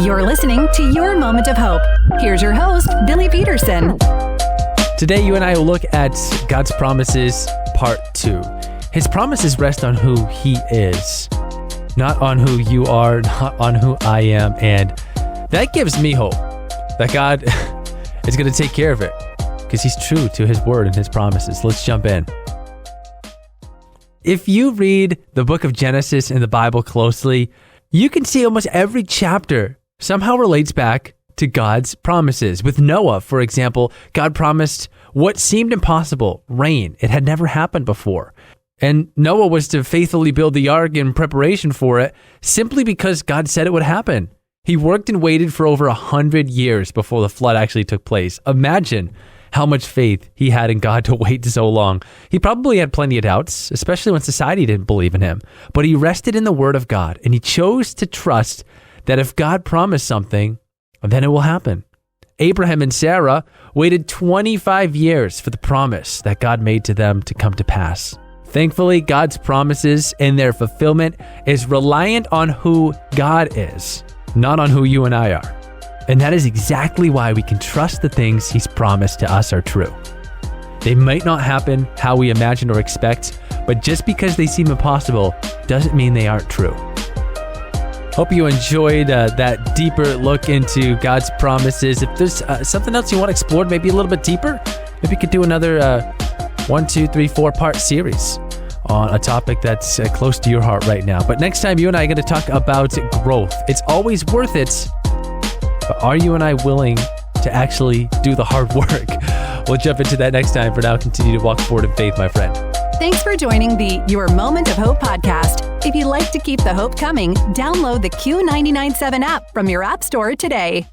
You're listening to Your Moment of Hope. Here's your host, Billy Peterson. Today, you and I will look at God's promises, part 2. His promises rest on who He is, not on who you are, not on who I am. And that gives me hope that God is going to take care of it because He's true to His word and His promises. Let's jump in. If you read the book of Genesis in the Bible closely, you can see almost every chapter somehow relates back to God's promises. With Noah, for example, God promised what seemed impossible, rain. It had never happened before. And Noah was to faithfully build the ark in preparation for it simply because God said it would happen. He worked and waited for over 100 years before the flood actually took place. Imagine how much faith he had in God to wait so long. He probably had plenty of doubts, especially when society didn't believe in him. But he rested in the word of God, and he chose to trust that if God promised something, then it will happen. Abraham and Sarah waited 25 years for the promise that God made to them to come to pass. Thankfully, God's promises and their fulfillment is reliant on who God is, not on who you and I are. And that is exactly why we can trust the things He's promised to us are true. They might not happen how we imagine or expect, but just because they seem impossible doesn't mean they aren't true. Hope you enjoyed that deeper look into God's promises. If there's something else you want explored, maybe a little bit deeper, maybe you could do another 1, 2, 3, 4-part series on a topic that's close to your heart right now. But next time, you and I are going to talk about growth. It's always worth it, but are you and I willing to actually do the hard work? We'll jump into that next time. For now, continue to walk forward in faith, my friend. Thanks for joining the Your Moment of Hope podcast. If you'd like to keep the hope coming, download the Q997 app from your app store today.